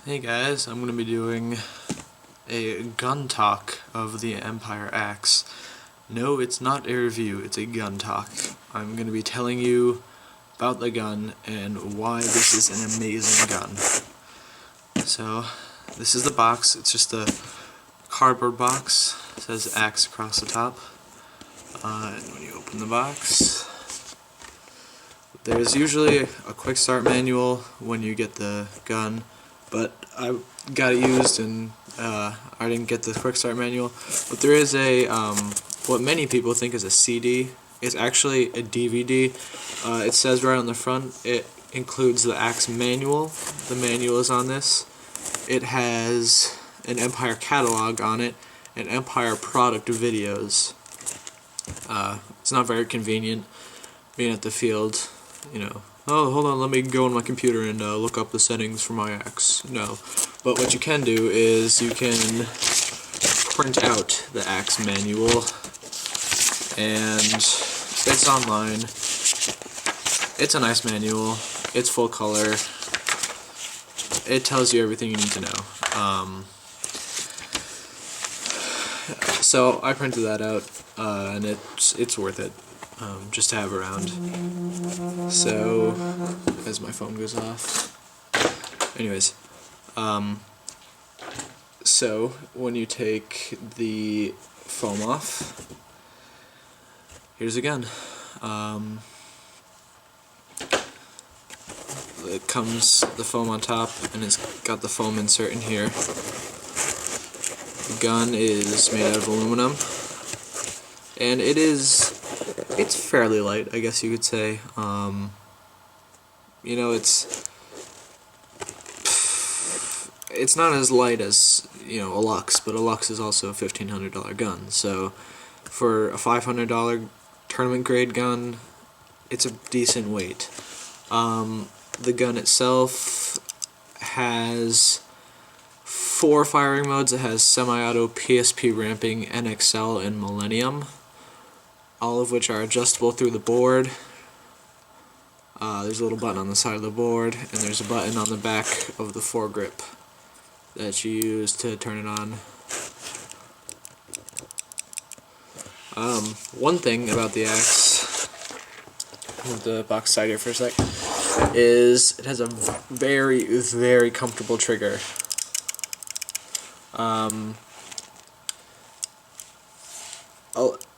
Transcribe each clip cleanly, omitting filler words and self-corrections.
Hey guys, I'm going to be doing a gun talk of the Empire Axe. No, it's not a review, it's a gun talk. I'm going to be telling you about the gun and why this is an amazing gun. So, this is the box. It's just a cardboard box. It says Axe across the top. And when you open the box, there's usually a quick start manual when you get the gun. But I got it used and I didn't get the quick start manual. But there is a, what many people think is a CD. It's actually a DVD. It says right on the front, it includes the Axe manual. The manual is on this. It has an Empire catalog on it and Empire product videos. It's not very convenient being at the field, you know. Oh, hold on, let me go on my computer and look up the settings for my Axe. No. But what you can do is you can print out the Axe manual, and it's online. It's a nice manual. It's full color. It tells you everything you need to know. So I printed that out, and it's worth it. Just to have around. So, as my phone goes off. Anyways, so when you take the foam off, here's a gun. It comes the foam on top, and it's got the foam insert in here. The gun is made out of aluminum, and it's fairly light, I guess you could say. You know, it's not as light as, you know, a Lux, but a Lux is also a $1,500 gun. So for a $500 tournament grade gun, it's a decent weight. The gun itself has 4 firing modes. It has semi-auto, PSP ramping, NXL, and Millennium, all of which are adjustable through the board. There's a little button on the side of the board, and there's a button on the back of the foregrip that you use to turn it on. One thing about the Axe, move the box side here for a sec, is it has a very, very comfortable trigger.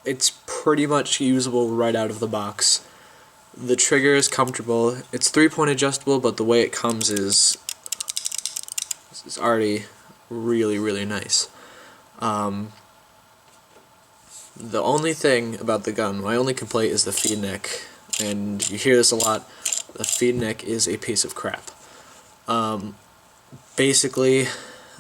It's pretty much usable right out of the box. The trigger is comfortable. It's 3-point adjustable, but the way it comes is already really, really nice. The only thing about the gun, my only complaint, is the feed neck, and you hear this a lot. The feed neck is a piece of crap. Basically,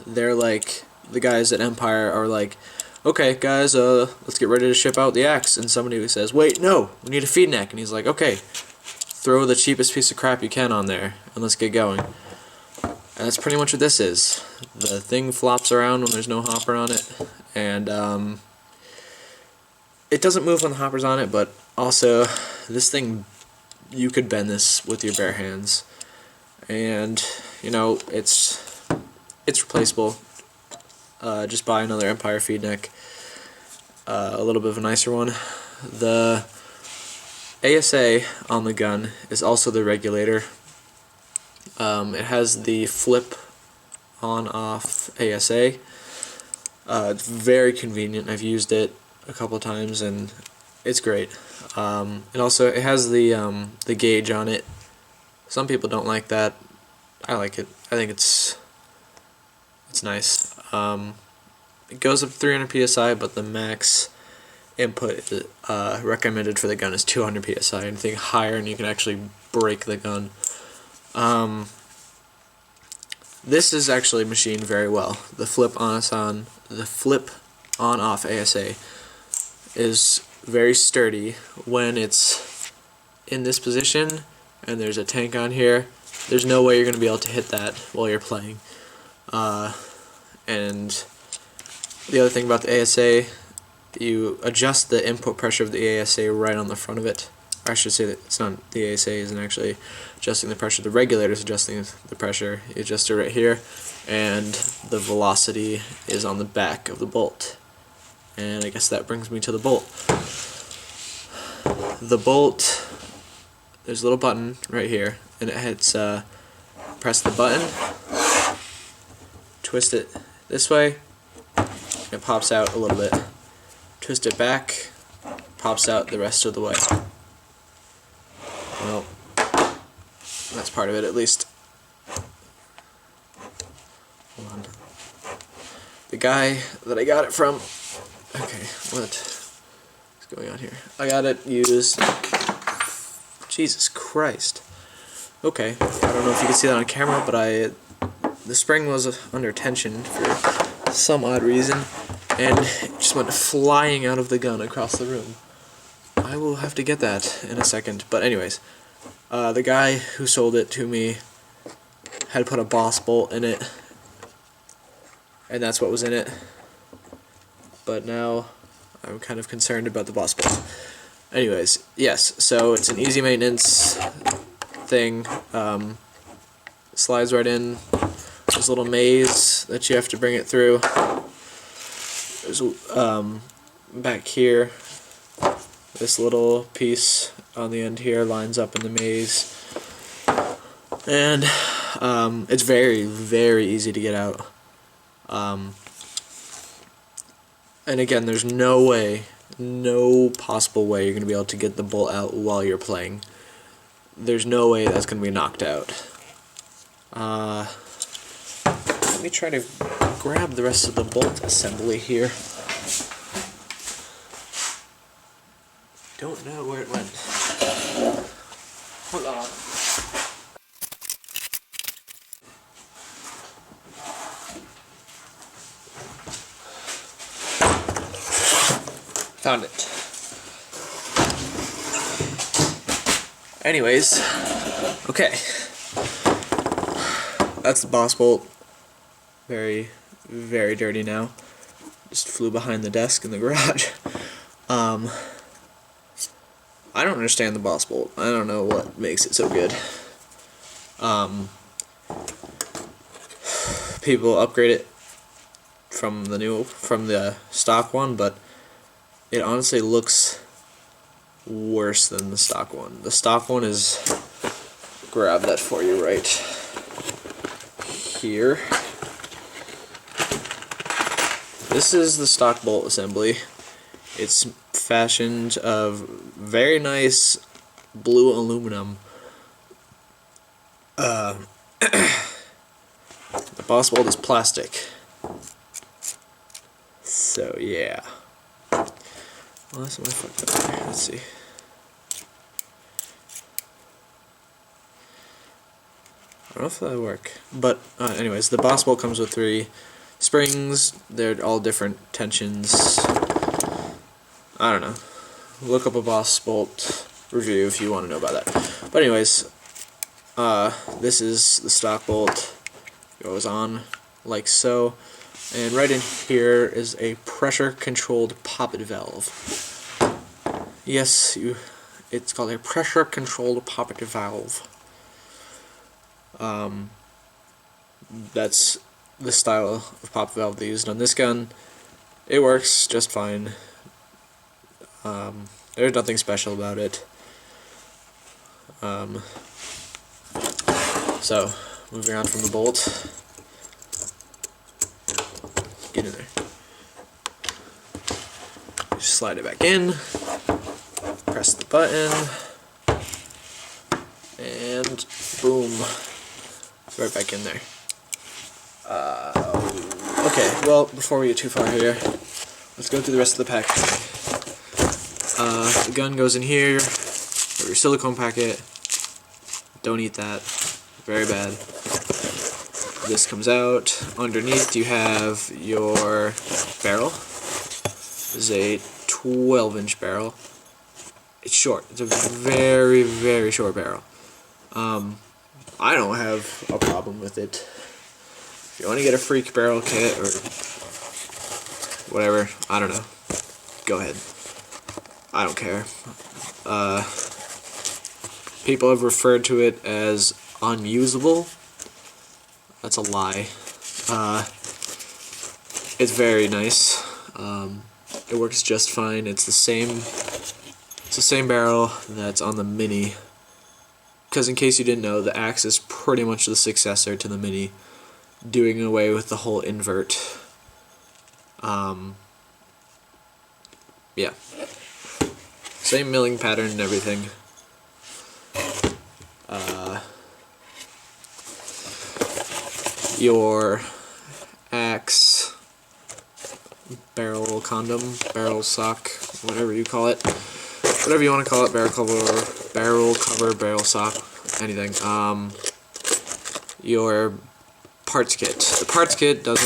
they're like, the guys at Empire are like, okay guys, let's get ready to ship out the Axe, and somebody says, wait, no, we need a feed neck, and he's like, okay, throw the cheapest piece of crap you can on there, and let's get going. And that's pretty much what this is. The thing flops around when there's no hopper on it, and it doesn't move when the hopper's on it, but also, this thing, you could bend this with your bare hands, and, you know, it's replaceable. Just buy another Empire feed neck, a little bit of a nicer one. The ASA on the gun is also the regulator. It has the flip on-off ASA. It's very convenient. I've used it a couple of times and it's great. It has the gauge on it. Some people don't like that. I like it. I think it's nice. It goes up to 300 psi, but the max input recommended for the gun is 200 psi. Anything higher and you can actually break the gun. This is actually machined very well. The flip on-off ASA is very sturdy. When it's in this position and there's a tank on here, there's no way you're going to be able to hit that while you're playing. And the other thing about the ASA, you adjust the input pressure of the ASA right on the front of it. I should say that it's not, the ASA isn't actually adjusting the pressure, the regulator is adjusting the pressure. You adjust it right here, and the velocity is on the back of the bolt. And I guess that brings me to the bolt. The bolt, there's a little button right here, and it hits, press the button, twist it this way, and it pops out a little bit. Twist it back, pops out the rest of the way. Well, that's part of it at least. Hold on. The guy that I got it from, okay, what is going on here? I got it used, Jesus Christ. Okay, I don't know if you can see that on camera, but the spring was under tension for some odd reason, and it just went flying out of the gun across the room. I will have to get that in a second, but anyways, the guy who sold it to me had put a boss bolt in it, and that's what was in it, but now I'm kind of concerned about the boss bolt. Anyways, yes, so it's an easy maintenance thing. Slides right in. There's a little maze that you have to bring it through. There's back here, this little piece on the end here lines up in the maze, and it's very, very easy to get out. And again, there's no way, no possible way you're going to be able to get the bolt out while you're playing. There's no way that's going to be knocked out. Let me try to grab the rest of the bolt assembly here. Don't know where it went. Hold on. Found it. Anyways, okay. That's the boss bolt. Very, very dirty now. Just flew behind the desk in the garage. I don't understand the boss bolt. I don't know what makes it so good. People upgrade it from the stock one, but it honestly looks worse than the stock one. The stock one is, grab that for you right here. This is the stock bolt assembly. It's fashioned of very nice blue aluminum. The boss bolt is plastic. So yeah. Well, that's what I fucked up there. Let's see. I don't know if that'll work. But anyways, the boss bolt comes with 3 springs. They're all different tensions. I don't know. Look up a boss bolt review if you want to know about that. But anyways, this is the stock bolt. It goes on like so. And right in here is a pressure-controlled poppet valve. Yes, it's called a pressure-controlled poppet valve. That's the style of poppet valve they used on this gun. It works just fine. There's nothing special about it. So, moving on from the bolt. Get in there. Just slide it back in. Press the button. And boom. It's right back in there. Okay, well, before we get too far here, let's go through the rest of the packaging. The gun goes in here, or your silicone packet. Don't eat that. Very bad. This comes out. Underneath you have your barrel. This is a 12-inch barrel. It's short. It's a very, very short barrel. I don't have a problem with it. If you want to get a freak barrel kit or whatever, I don't know. Go ahead. I don't care. People have referred to it as unusable. That's a lie. It's very nice. It works just fine. It's the same barrel that's on the Mini. Because in case you didn't know, the Axe is pretty much the successor to the Mini, doing away with the whole invert. Yeah. Same milling pattern and everything. Your Axe barrel condom, barrel sock, whatever you call it. Whatever you want to call it, barrel cover, barrel sock, anything. Your parts kit. The parts kit does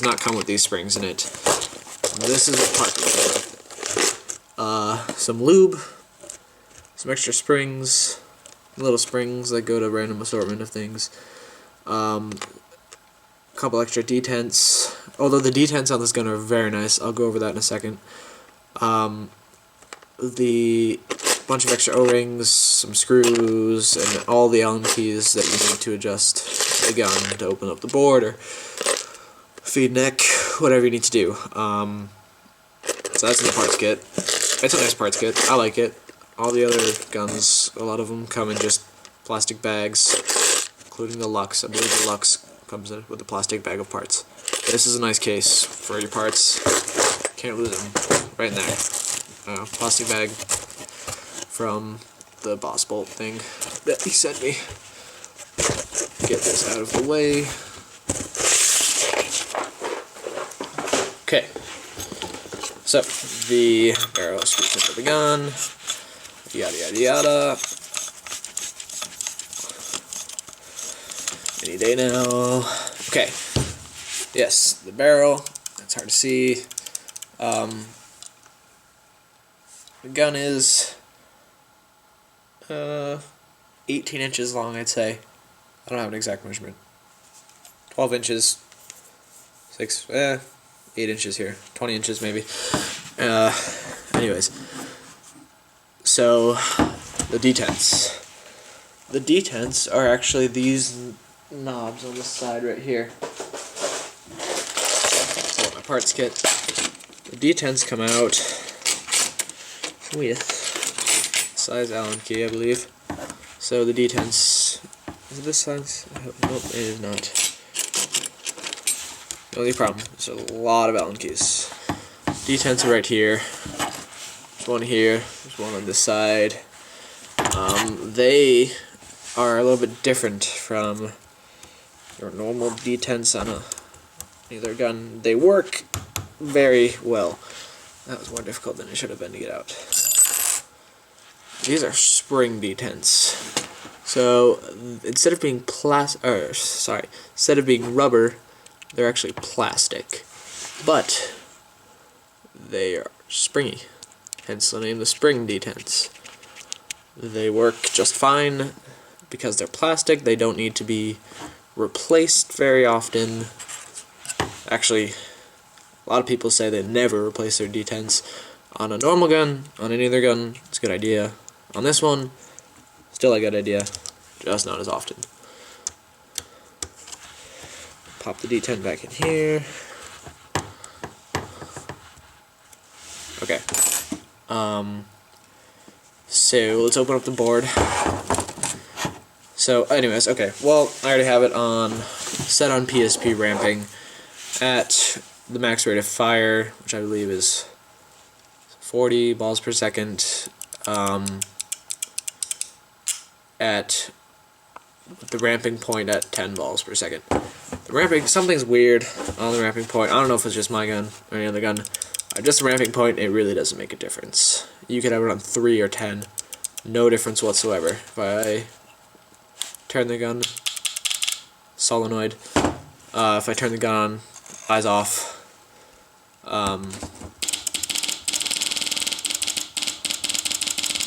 not come with these springs in it. This is a part kit. Some lube, some extra springs, little springs that go to random assortment of things. Couple extra detents. Although the detents on this gun are very nice, I'll go over that in a second. The bunch of extra O-rings, some screws, and all the Allen keys that you need to adjust the gun to open up the board or feed neck, whatever you need to do. So that's in the parts kit. It's a nice parts kit. I like it. All the other guns, a lot of them come in just plastic bags, including the Lux. I believe the Lux comes in with a plastic bag of parts. This is a nice case for your parts. Can't lose them. Right in there. Plastic bag from the Boss Bolt thing that he sent me. Get this out of the way. Okay. So, the barrel screws into the gun. Yada yada yada. Any day now. Okay. Yes, the barrel. It's hard to see. The gun is 18 inches long, I'd say. I don't have an exact measurement. 12 inches. 8 inches here. 20 inches maybe. Anyways. So, the detents. The detents are actually these knobs on the side right here. So my parts kit. The detents come out with size Allen key, I believe. So the detents, is it this size? Nope, it is not. The only problem, there's a lot of Allen keys. Detents are right here. There's one here, there's one on this side. They are a little bit different from your normal detents on either gun. They work very well. That was more difficult than it should have been to get out. These are spring detents. So instead of being instead of being rubber, they're actually plastic. But they are springy. Hence the name, the spring detents. They work just fine because they're plastic. They don't need to be replaced very often. Actually, a lot of people say they never replace their detents. On a normal gun, on any other gun, it's a good idea. On this one, still a good idea, just not as often. Pop the detent back in here. Okay. So let's open up the board. So anyways, okay, well, I already have it set on PSP ramping at the max rate of fire, which I believe is 40 balls per second, at the ramping point at 10 balls per second. The ramping, something's weird on the ramping point. I don't know if it's just my gun or any other gun. Just the ramping point, it really doesn't make a difference. You could have it on 3 or 10, no difference whatsoever. If I turn the gun, solenoid, if I turn the gun on, eyes off,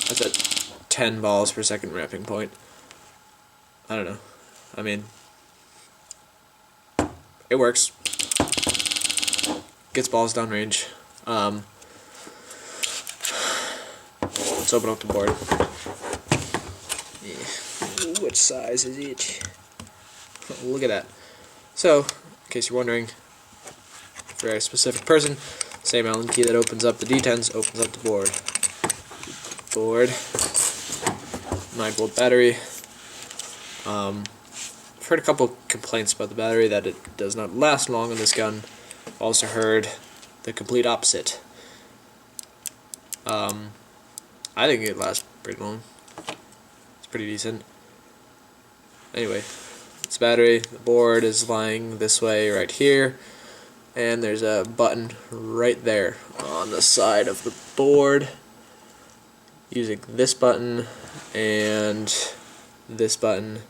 that's at 10 balls per second ramping point. I don't know. I mean, it works. Gets balls downrange. Let's open up the board. Yeah. Which size is it? Oh, look at that. So, in case you're wondering, very specific person, same Allen key that opens up the D10s opens up the board. Board, 9-volt battery. I've heard a couple complaints about the battery, that it does not last long on this gun. I've also heard the complete opposite. I think it lasts pretty long. It's pretty decent. Anyway, this battery, the board is lying this way right here, and there's a button right there on the side of the board. Using this button and this button,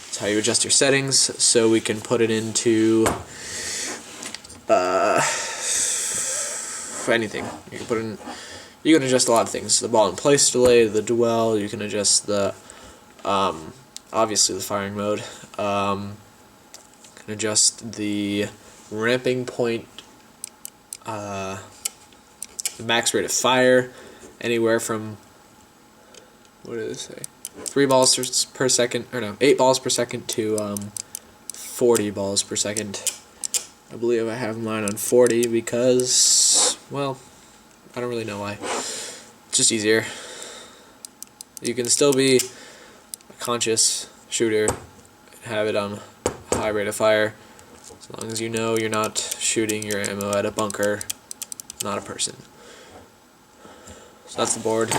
that's how you adjust your settings, so we can put it into anything. You can put in, you can adjust a lot of things. The ball in place delay, the dwell. You can adjust the obviously the firing mode. Can adjust the ramping point, the max rate of fire, anywhere from, what did it say? 3 balls per second, or no, 8 balls per second to 40 balls per second. I believe I have mine on 40 because, well, I don't really know why. It's just easier. You can still be a conscious shooter and have it on a high rate of fire, as long as you know you're not shooting your ammo at a bunker, not a person. So that's the board.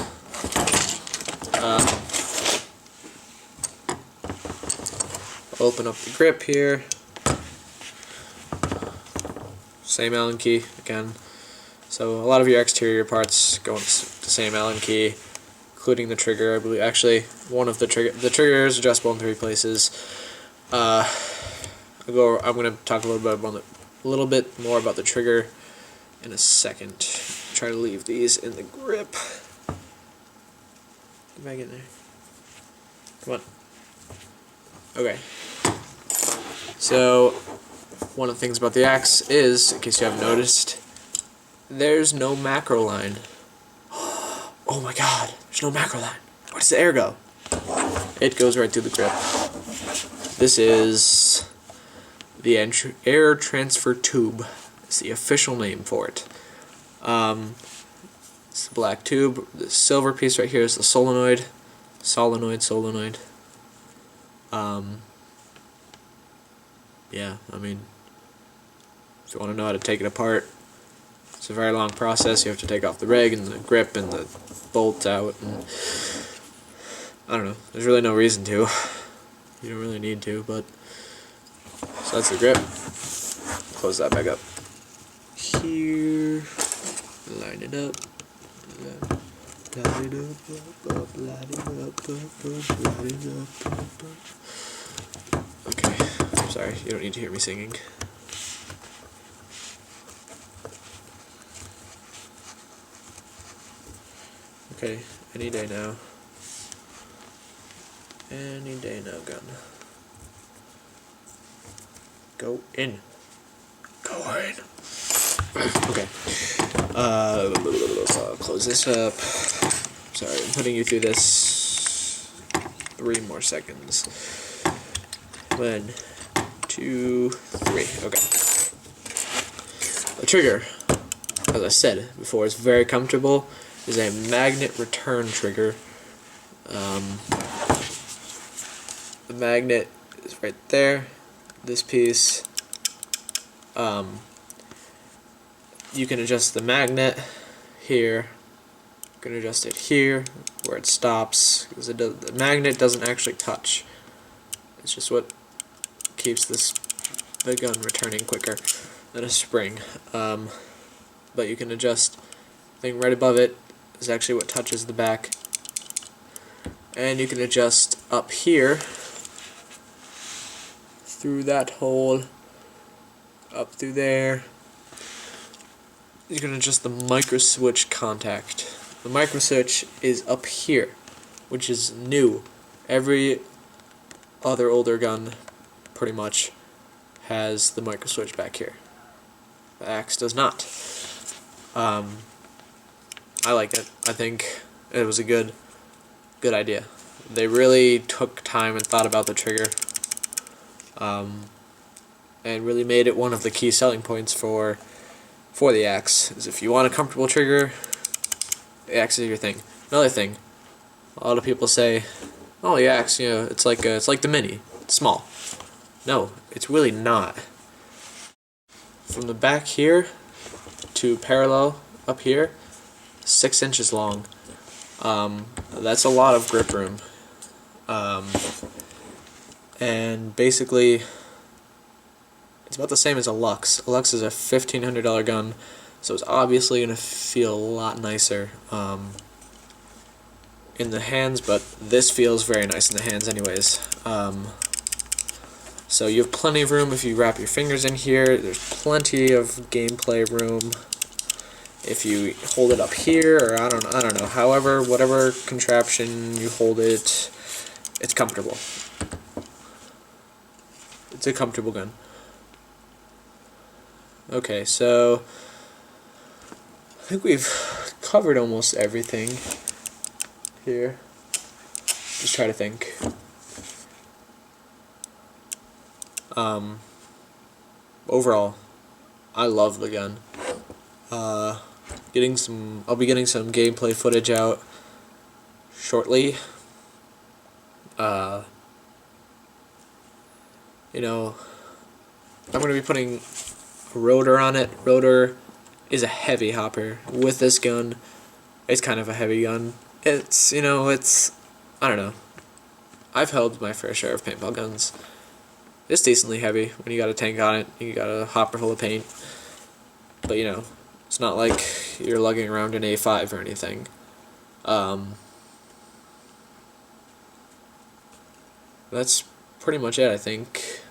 Open up the grip here. Same Allen key again. So a lot of your exterior parts go into the same Allen key, including the trigger. I believe actually one of the trigger is adjustable in 3 places. I'm going to talk a little bit more about the trigger in a second. Try to leave these in the grip. Get back in there. Come on. Okay. So, one of the things about the axe is, in case you haven't noticed, there's no macro line. Oh my god, there's no macro line. Where does the air go? It goes right through the grip. This is the air transfer tube. It's the official name for it. It's the black tube. The silver piece right here is the solenoid. Solenoid. Yeah, I mean, if you want to know how to take it apart, it's a very long process. You have to take off the rig and the grip and the bolt out, and I don't know, there's really no reason to. You don't really need to, but so that's the grip. Close that back up. Here, line it up. Line it up. Okay, I'm sorry, you don't need to hear me singing. Okay, any day now. Any day now, gun. Go in. Go in. Okay. So I'll close this up. Sorry, I'm putting you through this 3 more seconds. 1, 2, 3. Okay. The trigger, as I said before, is very comfortable. Is a magnet return trigger. The magnet is right there. This piece. You can adjust the magnet here. You can adjust it here where it stops, because the magnet doesn't actually touch. It's just what keeps the gun returning quicker than a spring. But you can adjust the thing right above it is actually what touches the back, and you can adjust up here through that hole up through there. You can adjust the micro switch contact. The micro switch is up here, which is new. Every other older gun pretty much has the micro switch back here. The Axe does not. I like it. I think it was a good idea. they really took time and thought about the trigger, and really made it one of the key selling points for the axe. Is if you want a comfortable trigger, the axe is your thing. Another thing, a lot of people say, "Oh, the axe, you know, it's like the Mini, it's small." No, it's really not. From the back here to parallel up here, 6 inches long. That's a lot of grip room. And basically, it's about the same as a Lux. A Lux is a $1,500 gun, so it's obviously going to feel a lot nicer in the hands, but this feels very nice in the hands anyways. So you have plenty of room if you wrap your fingers in here. There's plenty of gameplay room if you hold it up here, or I don't know. However, whatever contraption you hold it, it's comfortable. It's a comfortable gun. Okay, so I think we've covered almost everything here. Just try to think. Overall, I love the gun. I'll be getting some gameplay footage out shortly. You know, I'm going to be putting a rotor on it. Rotor is a heavy hopper. With this gun, it's kind of a heavy gun. It's, you know, I don't know. I've held my fair share of paintball guns. It's decently heavy when you got a tank on it, you got a hopper full of paint. But, you know, it's not like you're lugging around an A5 or anything. That's pretty much it, I think.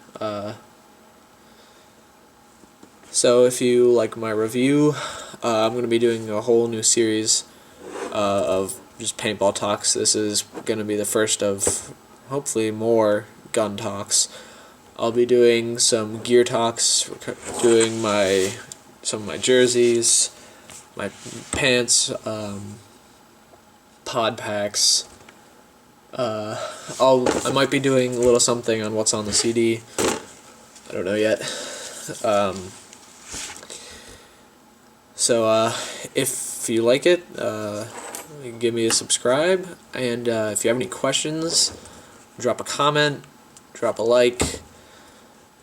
So if you like my review, I'm going to be doing a whole new series of just paintball talks. This is going to be the first of hopefully more gun talks. I'll be doing some gear talks, doing some of my jerseys, my pants, pod packs. I might be doing a little something on what's on the CD. I don't know yet. So if you like it, give me a subscribe, and if you have any questions, drop a comment, drop a like,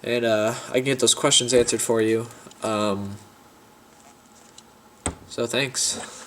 and I can get those questions answered for you. So thanks.